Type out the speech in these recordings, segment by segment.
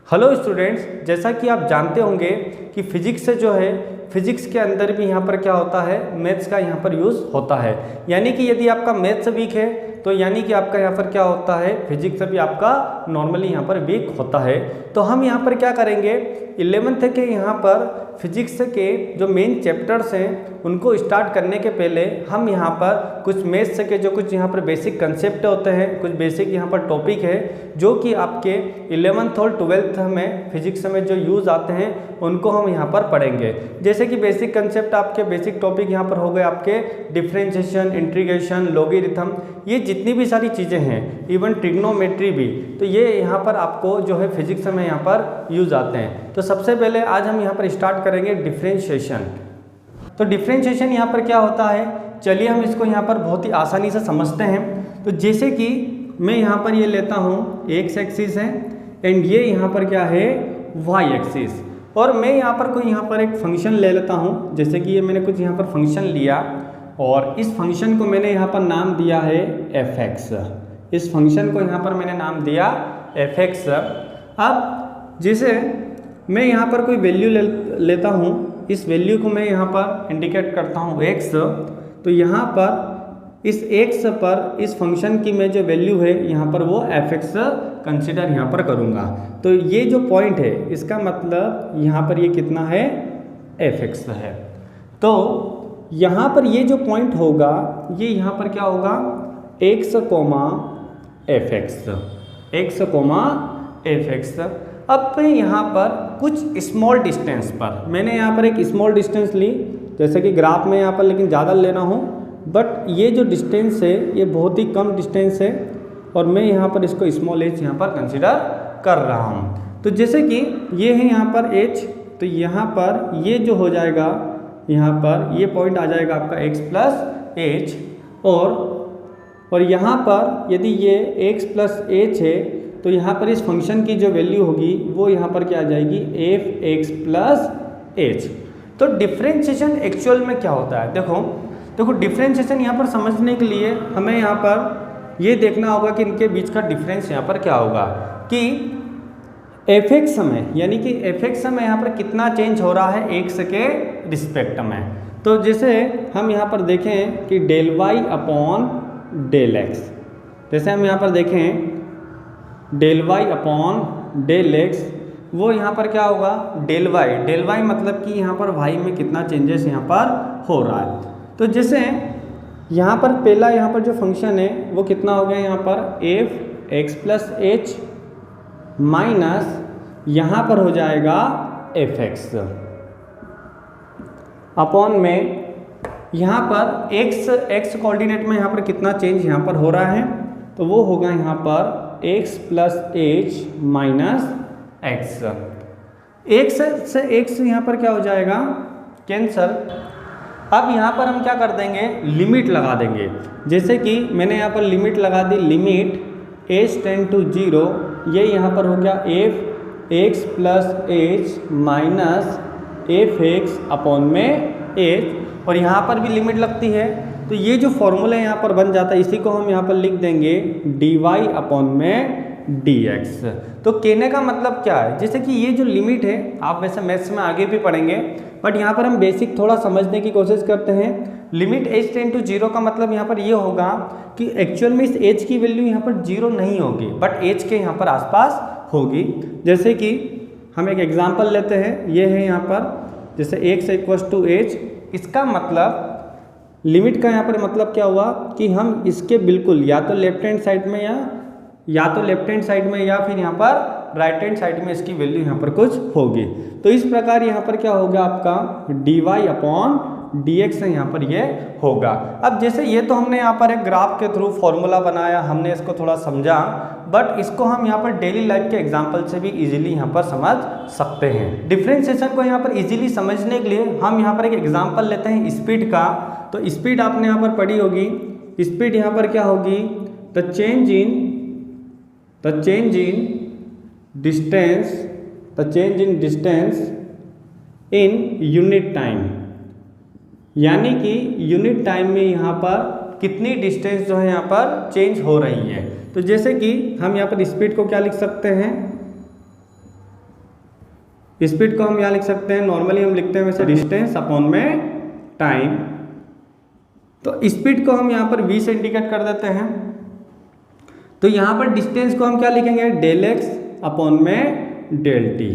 Hello students, जैसा कि आप जानते होंगे कि फिजिक्स से जो है फिजिक्स के अंदर भी यहाँ पर क्या होता है, मैथ्स का यहाँ पर यूज़ होता है। यानी कि यदि आपका मैथ्स वीक है तो यानी कि आपका यहाँ पर क्या होता है, फिजिक्स भी आपका नॉर्मली यहाँ पर वीक होता है। तो हम यहाँ पर क्या करेंगे, 11th के यहाँ पर फिजिक्स के जो मेन चैप्टर्स हैं उनको स्टार्ट करने के पहले हम यहाँ पर कुछ मैथ्स के जो कुछ यहाँ पर बेसिक कंसेप्ट होते हैं, कुछ बेसिक यहाँ पर टॉपिक है जो कि आपके 11th और 12th में फिजिक्स में जो यूज़ आते हैं उनको हम यहाँ पर पढ़ेंगे। जैसे कि बेसिक कंसेप्ट आपके बेसिक टॉपिक यहाँ पर हो गए आपके डिफरेंशिएशन, इंटीग्रेशन, लॉगरिथम, ये जितनी भी सारी चीज़ें हैं, इवन ट्रिग्नोमेट्री भी, तो ये यहाँ पर आपको जो है फिजिक्स में यहाँ पर यूज़ आते हैं। तो सबसे पहले आज हम यहाँ पर स्टार्ट करेंगे डिफरेंशिएशन। तो डिफरेंशिएशन यहाँ पर क्या होता है, चलिए हम इसको यहाँ पर बहुत ही आसानी से समझते हैं। तो जैसे कि मैं यहाँ पर ये लेता हूँ एक्स एक्सिस है एंड ये यहाँ पर क्या है वाई एक्सिस, और मैं यहाँ पर कोई यहाँ पर एक फंक्शन ले लेता हूँ। जैसे कि ये मैंने कुछ यहाँ पर फंक्शन लिया और इस फंक्शन को मैंने यहाँ पर नाम दिया है एफ एक्स। इस फंक्शन को यहाँ पर मैंने नाम दिया एफ एक्स। अब जैसे मैं यहाँ पर कोई वैल्यू लेता हूँ, इस वैल्यू को मैं यहाँ पर इंडिकेट करता हूँ एक्स, तो यहाँ पर इस एक्स पर इस फंक्शन की मैं जो वैल्यू है यहाँ पर वो एफ एक्स कंसिडर यहाँ पर करूँगा। तो ये जो पॉइंट है इसका मतलब यहाँ पर ये कितना है, एफ एक्स है। तो यहाँ पर ये जो पॉइंट होगा ये यहाँ पर क्या होगा, x comma F x, x comma F x. अब मैं यहाँ पर कुछ स्मॉल डिस्टेंस पर, मैंने यहाँ पर एक स्मॉल डिस्टेंस ली, जैसे कि ग्राफ में यहाँ पर लेकिन ज़्यादा लेना हो, बट ये जो डिस्टेंस है ये बहुत ही कम डिस्टेंस है और मैं यहाँ पर इसको स्मॉल एच यहाँ पर कंसिडर कर रहा हूँ। तो जैसे कि ये है यहाँ पर एच, तो यहाँ पर ये जो हो जाएगा, यहाँ पर ये पॉइंट आ जाएगा आपका x प्लस एच, और यहाँ पर यदि ये x प्लस एच है तो यहाँ पर इस फंक्शन की जो वैल्यू होगी वो यहाँ पर क्या आ जाएगी, एफ एक्स प्लस एच। तो डिफरेंशिएशन एक्चुअल में क्या होता है, देखो डिफरेंशिएशन यहाँ पर समझने के लिए हमें यहाँ पर ये देखना होगा कि इनके बीच का डिफरेंस यहाँ पर क्या होगा, कि एफ एक्स में, यानी कि एफ एक्स में यहाँ पर कितना चेंज हो रहा है एक्स के रिस्पेक्ट में। तो जैसे हम यहाँ पर देखें कि del Y upon del X, जैसे हम यहाँ पर देखें del Y upon del X, वो यहाँ पर क्या होगा, डेल वाई मतलब कि यहाँ पर वाई में कितना चेंजेस यहाँ पर हो रहा है। तो जैसे यहाँ पर पहला यहाँ पर जो फंक्शन है वो कितना हो गया, यहाँ पर F x plus H minus यहाँ पर हो जाएगा एफ एक्स अपॉन में यहाँ पर एक्स कोऑर्डिनेट में यहाँ पर कितना चेंज यहाँ पर हो रहा है, तो वो होगा यहाँ पर x plus H minus x. X से एक्स यहाँ पर क्या हो जाएगा, कैंसल। अब यहाँ पर हम क्या कर देंगे, लिमिट लगा देंगे। जैसे कि मैंने यहाँ पर लिमिट लगा दी, लिमिट एच टेंड टू 0, ये यहाँ पर हो गया F x plus H minus F x upon में एच, और यहाँ पर भी लिमिट लगती है। तो ये जो फॉर्मूला यहाँ पर बन जाता है इसी को हम यहाँ पर लिख देंगे डी वाई अपॉन में डी एक्स। तो कहने का मतलब क्या है, जैसे कि ये जो लिमिट है आप वैसे मैथ्स में आगे भी पढ़ेंगे, बट यहाँ पर हम बेसिक थोड़ा समझने की कोशिश करते हैं। लिमिट एच टेंड टू 0 का मतलब यहाँ पर ये होगा कि एक्चुअल में इस एच की वैल्यू यहाँ पर 0 नहीं होगी, बट एच के यहाँ पर आसपास होगी। जैसे कि हम एक एग्जाम्पल लेते हैं, ये है यहाँ पर जैसे एक्स इक्वल्स टू एच, इसका मतलब लिमिट का यहाँ पर मतलब क्या हुआ कि हम इसके बिल्कुल या तो लेफ्ट हैंड साइड में या फिर यहाँ पर राइट हैंड साइड में इसकी वैल्यू यहाँ पर कुछ होगी। तो इस प्रकार यहाँ पर क्या होगा आपका D Y upon D X यहाँ पर ये होगा। अब जैसे ये तो हमने यहाँ पर एक ग्राफ के थ्रू फॉर्मूला बनाया, हमने इसको थोड़ा समझा, बट इसको हम यहाँ पर डेली लाइफ के एग्जांपल से भी इजीली यहाँ पर समझ सकते हैं। डिफरेंशिएशन को यहाँ पर इजीली समझने के लिए हम यहाँ पर एक एग्जांपल लेते हैं स्पीड का। तो स्पीड आपने यहाँ पर पढ़ी होगी, स्पीड यहाँ पर क्या होगी, the change in distance in unit time, यानी कि यूनिट टाइम में यहाँ पर कितनी डिस्टेंस जो है यहाँ पर चेंज हो रही है। तो जैसे कि हम यहाँ पर स्पीड को क्या लिख सकते हैं, स्पीड को हम यहाँ लिख सकते हैं, नॉर्मली हम लिखते हैं वैसे डिस्टेंस अपॉन में टाइम। तो स्पीड को हम यहाँ पर v से इंडिकेट कर देते हैं। तो यहाँ पर डिस्टेंस को हम क्या लिखेंगे, डेल एक्स अपॉन में डेल टी,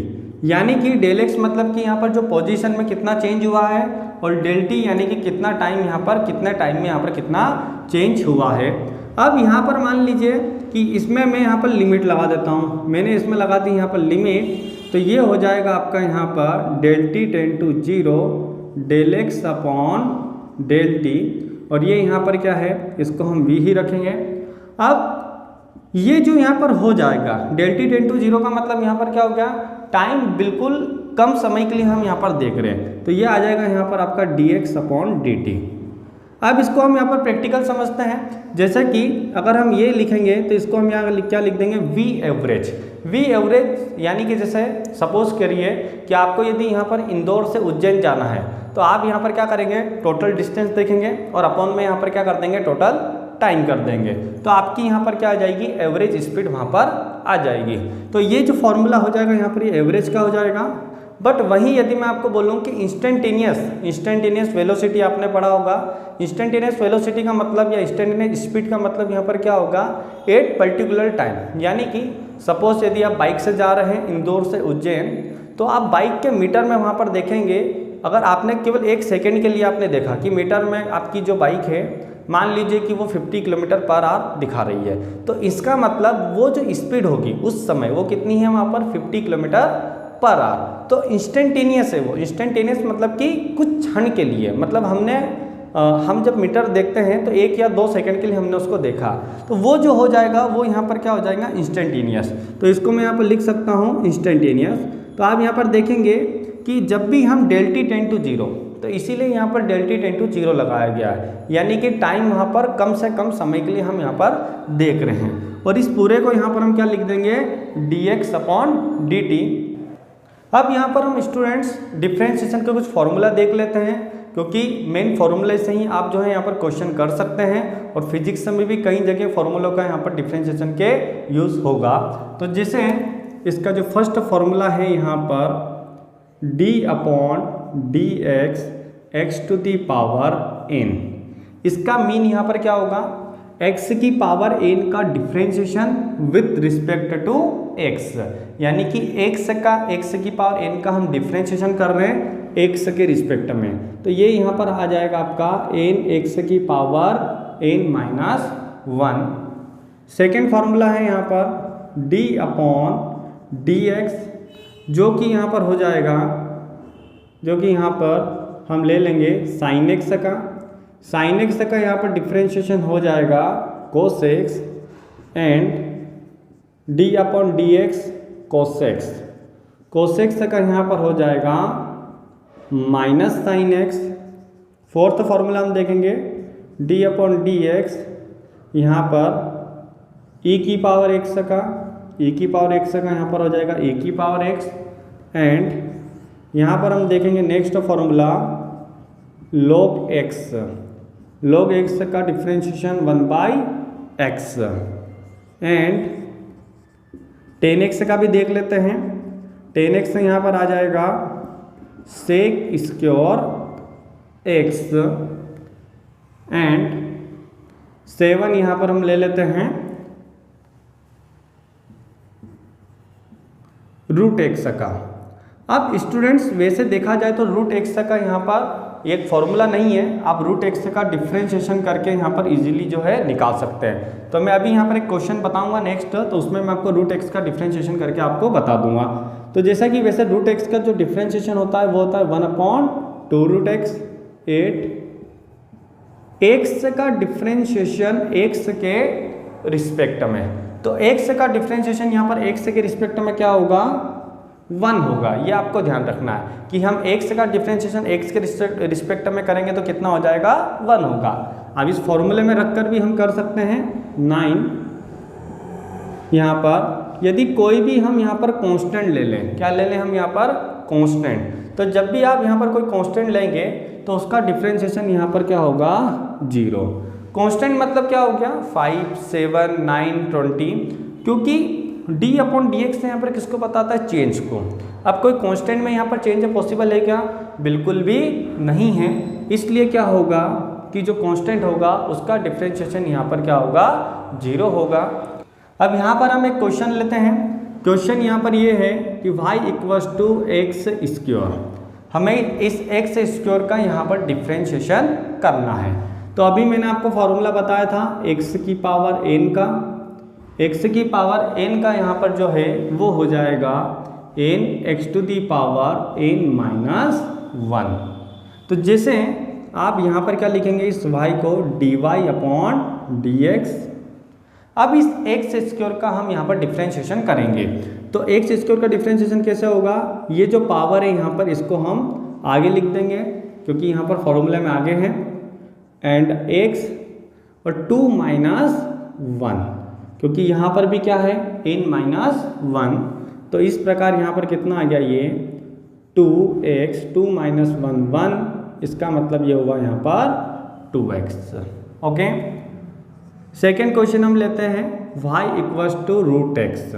यानी कि डेल एक्स मतलब कि यहाँ पर जो पोजीशन में कितना चेंज हुआ है, और डेल टी यानी कि कितना टाइम यहाँ पर, कितने टाइम में यहाँ पर कितना चेंज हुआ है। अब यहाँ पर मान लीजिए कि इसमें मैं यहाँ पर लिमिट लगा देता हूँ, मैंने इसमें लगा दी यहाँ पर लिमिट, तो ये हो जाएगा आपका यहाँ पर del T tend to 0 del X upon del T, और ये यहाँ पर क्या है, इसको हम v ही रखेंगे। अब ये जो यहाँ पर हो जाएगा डेल टी टेंड टू 0 का मतलब यहाँ पर क्या हो गया, टाइम बिल्कुल कम समय के लिए हम यहाँ पर देख रहे हैं, तो ये आ जाएगा यहाँ पर आपका dx अपॉन dt। अब इसको हम यहाँ पर प्रैक्टिकल समझते हैं, जैसा कि अगर हम ये लिखेंगे तो इसको हम यहाँ क्या लिख देंगे, v एवरेज। v एवरेज यानी कि जैसे सपोज करिए कि आपको यदि यहाँ पर इंदौर से उज्जैन जाना है, तो आप यहाँ पर क्या करेंगे, टोटल डिस्टेंस देखेंगे और अपॉन में यहाँ पर क्या कर देंगे, टोटल टाइम कर देंगे, तो आपकी यहाँ पर क्या आ जाएगी, एवरेज स्पीड वहाँ पर आ जाएगी। तो ये जो फॉर्मूला हो जाएगा यहाँ पर, ये एवरेज का हो जाएगा। बट वहीं यदि मैं आपको बोलूँ कि इंस्टेंटेनियस वेलोसिटी आपने पढ़ा होगा, इंस्टेंटेनियस वेलोसिटी का मतलब या इंस्टेंटेनियस स्पीड का मतलब यहाँ पर क्या होगा, एट पर्टिकुलर टाइम। यानी कि सपोज यदि आप बाइक से जा रहे हैं इंदौर से उज्जैन, तो आप बाइक के मीटर में वहाँ पर देखेंगे, अगर आपने केवल 1 सेकेंड के लिए आपने देखा कि मीटर में आपकी जो बाइक है, मान लीजिए कि वो 50 किलोमीटर पर आवर दिखा रही है, तो इसका मतलब वो जो स्पीड होगी उस समय वो कितनी है वहाँ पर, 50 किलोमीटर पर आवर। तो इंस्टेंटेनियस है वो, इंस्टेंटेनियस मतलब कि कुछ क्षण के लिए, मतलब हम जब मीटर देखते हैं तो 1 या 2 सेकंड के लिए हमने उसको देखा, तो वो जो हो जाएगा वो यहाँ पर क्या हो जाएगा, इंस्टेंटेनियस। तो इसको मैं यहाँ पर लिख सकता हूँ इंस्टेंटेनियस। तो आप यहाँ पर देखेंगे कि जब भी हम डेल टी टेंड टू 0, तो इसीलिए यहाँ पर डेल टी टेंड टू 0 लगाया गया है, यानी कि टाइम वहाँ पर कम से कम समय के लिए हम यहाँ पर देख रहे हैं। और इस पूरे को यहाँ पर हम क्या लिख देंगे, dx अपॉन dt। अब यहाँ पर हम स्टूडेंट्स डिफ्रेंशिएशन के कुछ फॉर्मूला देख लेते हैं, क्योंकि मेन फॉर्मूले से ही आप जो है यहाँ पर क्वेश्चन कर सकते हैं, और फिजिक्स में भी कई जगह फॉर्मूलों का यहाँ पर डिफ्रेंशिएशन के यूज़ होगा। तो जैसे इसका जो फर्स्ट फॉर्मूला है यहाँ पर d upon D X to the power n, इसका मीन यहाँ पर क्या होगा, x की पावर n का differentiation with respect to x, यानी कि x की पावर n का हम डिफ्रेंशिएशन कर रहे हैं x के रिस्पेक्ट में। तो ये यहाँ पर आ जाएगा आपका n x की power n minus 1। Second formula है यहाँ पर d अपॉन डी एक्स, जो कि यहाँ पर हो जाएगा, जो कि यहाँ पर हम ले लेंगे साइन एक्स का यहाँ पर डिफ्रेंशिएशन हो जाएगा cos x, and D upon D x cos x का यहाँ पर हो जाएगा minus sine x. Fourth formula हम देखेंगे डी अपॉन डी एक्स, यहाँ पर e की पावर x का यहाँ पर हो जाएगा e की पावर x, एंड यहाँ पर हम देखेंगे नेक्स्ट फॉर्मूला log x का differentiation 1/x, and tan x का भी देख लेते हैं। tan x यहाँ पर आ जाएगा sec स्क्वायर x, एंड 7 यहाँ पर हम ले लेते हैं रूट एक्स का। अब स्टूडेंट्स वैसे देखा जाए तो रूट एक्स का यहाँ पर एक फॉर्मूला नहीं है, आप रूट एक्स का डिफ्रेंशिएशन करके यहाँ पर इजीली जो है निकाल सकते हैं। तो मैं अभी यहाँ पर एक क्वेश्चन बताऊंगा नेक्स्ट, तो उसमें मैं आपको रूट एक्स का डिफ्रेंशिएशन करके आपको बता दूंगा। तो जैसा कि वैसे रूट एक्स का जो डिफ्रेंशिएशन होता है वो होता है 1/2 रूट एक्स 8, एक्स का डिफ्रेंशिएशन एक्स के रिस्पेक्ट में। तो x का डिफ्रेंशिएशन यहाँ पर x के रिस्पेक्ट में क्या होगा, 1 होगा। ये आपको ध्यान रखना है कि हम x का डिफ्रेंशिएशन x के रिस्पेक्ट में करेंगे तो कितना हो जाएगा, 1 होगा। अब इस फॉर्मूले में रखकर भी हम कर सकते हैं 9। यहाँ पर यदि कोई भी हम यहाँ पर कांस्टेंट ले लें, क्या ले लें हम यहाँ पर कांस्टेंट, तो जब भी आप यहाँ पर कोई कांस्टेंट लेंगे तो उसका डिफ्रेंशिएशन यहाँ पर क्या होगा, 0। कांस्टेंट मतलब क्या हो गया, 5, 7, 9, 20, क्योंकि डी अपॉन डी एक्स यहाँ पर किसको बताता है, चेंज को। अब कोई कांस्टेंट में यहाँ पर चेंज पॉसिबल है क्या, बिल्कुल भी नहीं है। इसलिए क्या होगा कि जो कांस्टेंट होगा उसका डिफरेंशिएशन यहाँ पर क्या होगा, 0 होगा। अब यहाँ पर हम एक क्वेश्चन लेते हैं। क्वेश्चन यहाँ पर ये है कि y equals to X square, हमें इस एक्स स्क्वायर का यहाँ पर डिफरेंशिएशन करना है। तो अभी मैंने आपको फॉर्मूला बताया था x की पावर n का, x की पावर n का यहाँ पर जो है वो हो जाएगा n x to the power n minus 1। तो जैसे आप यहाँ पर क्या लिखेंगे, इस y को dy अपॉन dx। अब इस एक्स स्क्वायर का हम यहाँ पर डिफरेंशिएशन करेंगे। तो एक्स स्क्वायर का डिफरेंशिएशन कैसे होगा, ये जो पावर है यहाँ पर इसको हम आगे लिख देंगे क्योंकि यहाँ पर फॉर्मूले में आगे हैं, एंड x और 2 माइनस 1 क्योंकि यहाँ पर भी क्या है n माइनस 1। तो इस प्रकार यहाँ पर कितना आ गया, ये 2x 2 माइनस 1 1, इसका मतलब ये होगा यहाँ पर 2x। ओके, सेकेंड क्वेश्चन हम लेते हैं y equals to root X.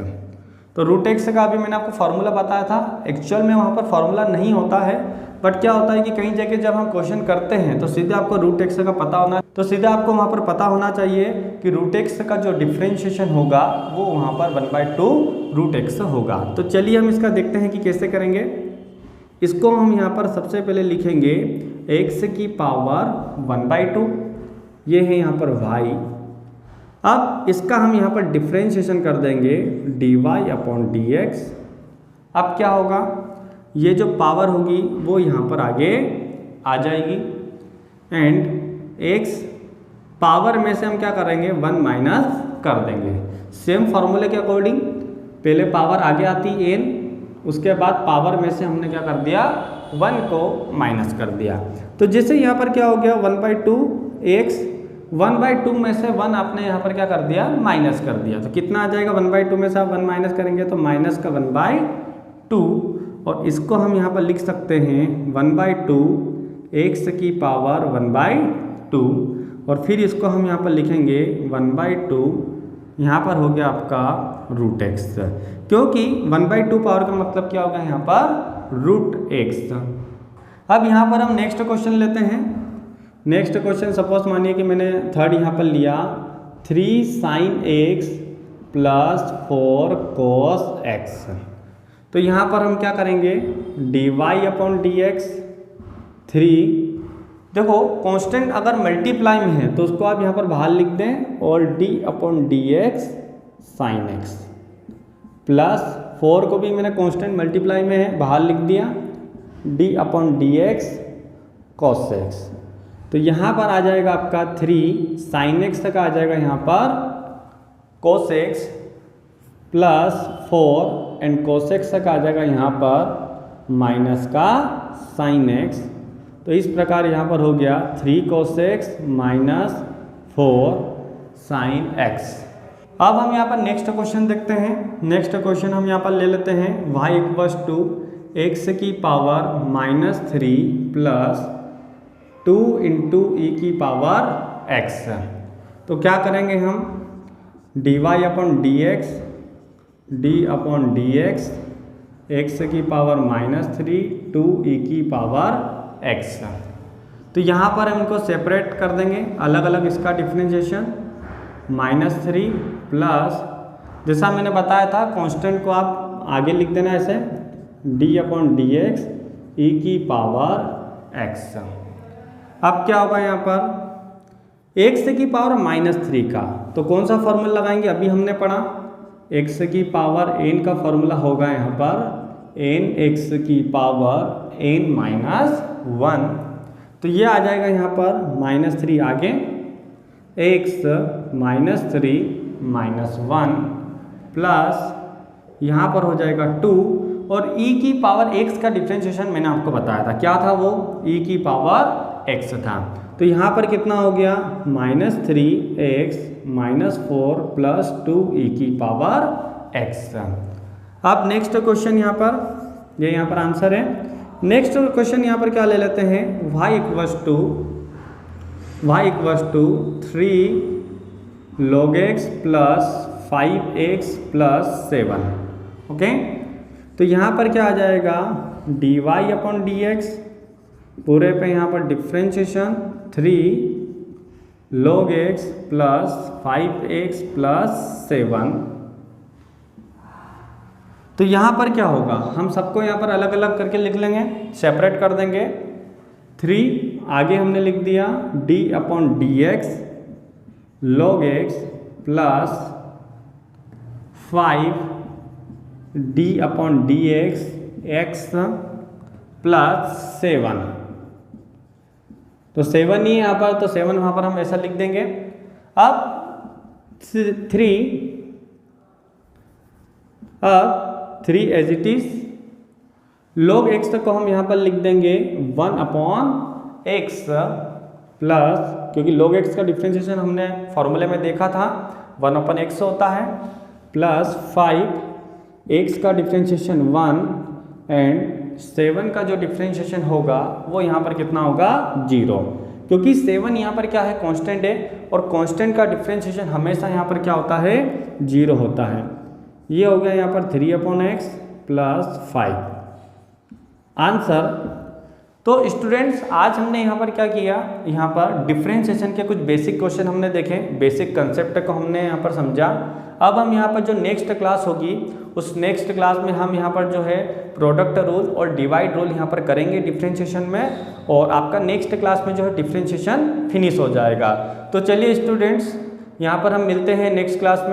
तो रूट एक्स का अभी मैंने आपको फार्मूला बताया था, एक्चुअल में वहाँ पर फार्मूला नहीं होता है, बट क्या होता है कि कई जगह जब हम क्वेश्चन करते हैं तो सीधे आपको रूट एक्स का पता होना, तो सीधे आपको वहाँ पर पता होना चाहिए कि रूट एक्स का जो डिफरेंशिएशन होगा वो वहाँ पर 1/2 रूट एक्स होगा। तो चलिए हम इसका देखते हैं कि कैसे करेंगे। इसको हम यहाँ पर सबसे पहले लिखेंगे x की पावर 1/2, ये है यहाँ पर y। अब इसका हम यहाँ पर डिफरेंशिएशन कर देंगे dy अपॉन dx। अब क्या होगा, ये जो पावर होगी वो यहाँ पर आगे आ जाएगी, एंड x पावर में से हम क्या करेंगे 1 माइनस कर देंगे। सेम फॉर्मूले के अकॉर्डिंग पहले पावर आगे आती n, उसके बाद पावर में से हमने क्या कर दिया 1 को माइनस कर दिया। तो जैसे यहाँ पर क्या हो गया 1/2 x, 1/2 में से 1 आपने यहाँ पर क्या कर दिया एक्स कर दिया। तो कितना आ जाएगा 1/2 में से आप 1 माइनस करेंगे तो माइनस का 1/2, और इसको हम यहाँ पर लिख सकते हैं 1/2 x की पावर 1/2, और फिर इसको हम यहाँ पर लिखेंगे 1/2, यहाँ पर हो गया आपका रूट एक्स, क्योंकि 1/2 पावर का मतलब क्या होगा यहाँ पर रूट एक्स। अब यहाँ पर हम नेक्स्ट क्वेश्चन लेते हैं। नेक्स्ट क्वेश्चन सपोज मानिए कि मैंने थर्ड यहाँ पर लिया 3 sin x plus 4 cos x। तो यहाँ पर हम क्या करेंगे dy अपॉन dx। 3 देखो कांस्टेंट अगर मल्टीप्लाई में है तो उसको आप यहाँ पर बाहर लिख दें, और d upon dx sin x, plus 4 को भी मैंने कांस्टेंट मल्टीप्लाई में है बाहर लिख दिया, d upon dx cos x। तो यहाँ पर आ जाएगा आपका 3 sin x तक आ जाएगा यहाँ पर cos x, plus 4 and cos x तक आ जाएगा यहाँ पर माइनस का sin x। तो इस प्रकार यहाँ पर हो गया 3 cos x minus 4 sin x। अब हम यहाँ पर नेक्स्ट क्वेश्चन देखते हैं। नेक्स्ट क्वेश्चन हम यहाँ पर ले लेते हैं y इक्वल्स टू एक्स की पावर -3 प्लस 2 इंटू ई की पावर x। तो क्या करेंगे हम dy upon dx, d upon dx, x की पावर -3 2 e की पावर x। तो यहाँ पर हम इनको सेपरेट कर देंगे, अलग अलग इसका डिफरेंशिएशन -3 प्लस, जैसा मैंने बताया था कांस्टेंट को आप आगे लिख देना ऐसे d अपॉन dx e की पावर x। अब क्या होगा यहाँ पर x की पावर -3 का, तो कौन सा फॉर्मूला लगाएंगे, अभी हमने पढ़ा x की पावर n का फॉर्मूला होगा यहाँ पर n x की पावर n माइनस 1। तो ये आ जाएगा यहाँ पर -3 आगे x -3 माइनस 1 प्लस यहाँ पर हो जाएगा 2, और e की पावर x का डिफरेंशिएशन मैंने आपको बताया था, क्या था वो e की पावर x था। तो यहाँ पर कितना हो गया -3x -4 प्लस 2e की पावर x। अब नेक्स्ट क्वेश्चन यहाँ पर, ये यहाँ पर आंसर है। नेक्स्ट क्वेश्चन यहाँ पर क्या ले लेते हैं y equals to 3 log x plus 5x plus 7। Okay, तो यहाँ पर क्या आ जाएगा dy अपॉन dx, पूरे पे यहाँ पर differentiation 3 log x plus 5x plus 7। तो यहाँ पर क्या होगा, हम सबको यहाँ पर अलग अलग करके लिख लेंगे, सेपरेट कर देंगे। 3 आगे हमने लिख दिया d upon dx log x plus 5 d upon dx x plus 7। तो 7 ही यहाँ पर, तो 7 वहाँ पर हम ऐसा लिख देंगे। अब 3 as it is log x तक को हम यहाँ पर लिख देंगे 1 अपॉन x प्लस, क्योंकि log x का डिफ्रेंशिएशन हमने फॉर्मूले में देखा था 1 अपॉन x होता है, प्लस 5 x का डिफ्रेंशिएशन 1 एंड 7 का जो डिफ्रेंशिएशन होगा वो यहाँ पर कितना होगा 0, क्योंकि 7 यहाँ पर क्या है कांस्टेंट है, और कांस्टेंट का डिफ्रेंशिएशन हमेशा यहाँ पर क्या होता है 0 होता है। ये हो गया यहाँ पर 3 अपॉन x प्लस 5 आंसर। तो स्टूडेंट्स आज हमने यहाँ पर क्या किया, यहाँ पर डिफरेंशिएशन के कुछ बेसिक क्वेश्चन हमने देखे, बेसिक कंसेप्ट को हमने यहाँ पर समझा। अब हम यहाँ पर जो नेक्स्ट क्लास होगी उस नेक्स्ट क्लास में हम यहाँ पर जो है प्रोडक्ट रूल और डिवाइड रूल यहाँ पर करेंगे डिफरेंशिएशन में, और आपका नेक्स्ट क्लास में जो है डिफरेंशिएशन फिनिश हो जाएगा। तो चलिए स्टूडेंट्स यहाँ पर हम मिलते हैं नेक्स्ट क्लास में।